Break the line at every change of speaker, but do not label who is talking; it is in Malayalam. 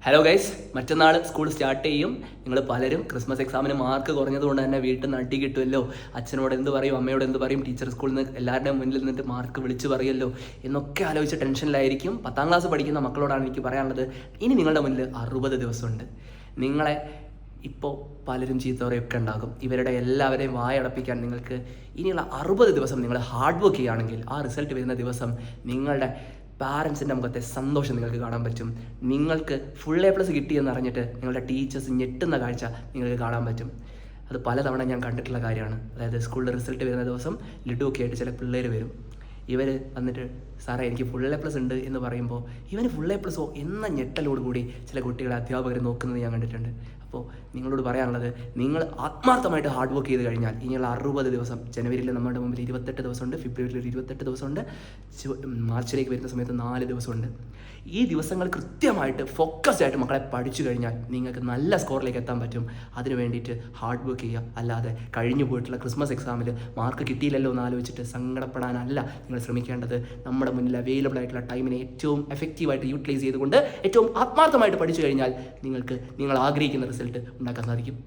ഹലോ ഗൈസ്, മറ്റന്നാൾ സ്കൂൾ സ്റ്റാർട്ട് ചെയ്യും. നിങ്ങൾ പലരും ക്രിസ്മസ് എക്സാമിന് മാർക്ക് കുറഞ്ഞതുകൊണ്ട് തന്നെ വീട്ടിൽ നിന്ന് അടി കിട്ടുമല്ലോ, അച്ഛനോട് എന്ത് പറയും, അമ്മയോട് എന്ത് പറയും, ടീച്ചർ സ്കൂളിൽ നിന്ന് എല്ലാവരുടെയും മുന്നിൽ നിന്നിട്ട് മാർക്ക് വിളിച്ച് പറയുമല്ലോ എന്നൊക്കെ ആലോചിച്ച് ടെൻഷനിലായിരിക്കും. 10ാം ക്ലാസ് പഠിക്കുന്ന മക്കളോടാണ് എനിക്ക് പറയാനുള്ളത്, ഇനി നിങ്ങളുടെ മുന്നിൽ 60 ദിവസമുണ്ട്. നിങ്ങളെ ഇപ്പോൾ പലരും ചീത്തവരെയൊക്കെ ഉണ്ടാകും. ഇവരുടെ എല്ലാവരെയും വായടപ്പിക്കാൻ നിങ്ങൾക്ക് ഇനിയുള്ള 60 ദിവസം നിങ്ങൾ ഹാർഡ് വർക്ക് ചെയ്യുകയാണെങ്കിൽ ആ റിസൾട്ട് വരുന്ന ദിവസം നിങ്ങളുടെ പാരൻസിൻ്റെ മുഖത്തെ സന്തോഷം നിങ്ങൾക്ക് കാണാൻ പറ്റും. നിങ്ങൾക്ക് ഫുൾ A+ കിട്ടിയെന്ന് അറിഞ്ഞിട്ട് നിങ്ങളുടെ ടീച്ചേഴ്സ് ഞെട്ടുന്ന കാഴ്ച നിങ്ങൾക്ക് കാണാൻ പറ്റും. അത് പലതവണ ഞാൻ കണ്ടിട്ടുള്ള കാര്യമാണ്. അതായത് സ്കൂളിൽ റിസൾട്ട് വരുന്ന ദിവസം ലഡു ഒക്കെ ആയിട്ട് ചില പിള്ളേർ വരും. ഇവർ വന്നിട്ട് സാറേ എനിക്ക് ഫുൾ A+ ഉണ്ട് എന്ന് പറയുമ്പോൾ ഇവന് ഫുൾ A+ എന്ന ഞെട്ടലോടുകൂടി ചില കുട്ടികളെ അധ്യാപകർ നോക്കുന്നത് ഞാൻ കണ്ടിട്ടുണ്ട്. അപ്പോൾ നിങ്ങളോട് പറയാനുള്ളത്, നിങ്ങൾ ആത്മാർത്ഥമായിട്ട് ഹാർഡ് വർക്ക് ചെയ്ത് കഴിഞ്ഞാൽ ഇനിയുള്ള 60 ദിവസം, ജനുവരിയിൽ നമ്മുടെ മുമ്പിൽ 28 ദിവസമുണ്ട്, ഫെബ്രുവരിയിൽ 28 ദിവസമുണ്ട്, മാർച്ചിലേക്ക് വരുന്ന സമയത്ത് 4 ദിവസമുണ്ട്. ഈ ദിവസങ്ങൾ കൃത്യമായിട്ട് ഫോക്കസ്ഡ് ആയിട്ട് മക്കളെ പഠിച്ചു കഴിഞ്ഞാൽ നിങ്ങൾക്ക് നല്ല സ്കോറിലേക്ക് എത്താൻ പറ്റും. അതിന് വേണ്ടിയിട്ട് ഹാർഡ് വർക്ക് ചെയ്യുക. അല്ലാതെ കഴിഞ്ഞു പോയിട്ടുള്ള ക്രിസ്മസ് എക്സാമിൽ മാർക്ക് കിട്ടിയില്ലല്ലോ എന്ന് ആലോചിച്ചിട്ട് സങ്കടപ്പെടാനല്ല നിങ്ങൾ ശ്രമിക്കേണ്ടത്. നമ്മുടെ മുന്നിൽ അവൈലബിൾ ആയിട്ടുള്ള ടൈമിനെ ഏറ്റവും എഫക്റ്റീവായിട്ട് യൂട്ടിലൈസ് ചെയ്തുകൊണ്ട് ഏറ്റവും ആത്മാർത്ഥമായിട്ട് പഠിച്ചു കഴിഞ്ഞാൽ നിങ്ങൾക്ക് നിങ്ങൾ ആഗ്രഹിക്കുന്ന റിസൾട്ട് ഉണ്ടാക്കാൻ സാധിക്കും.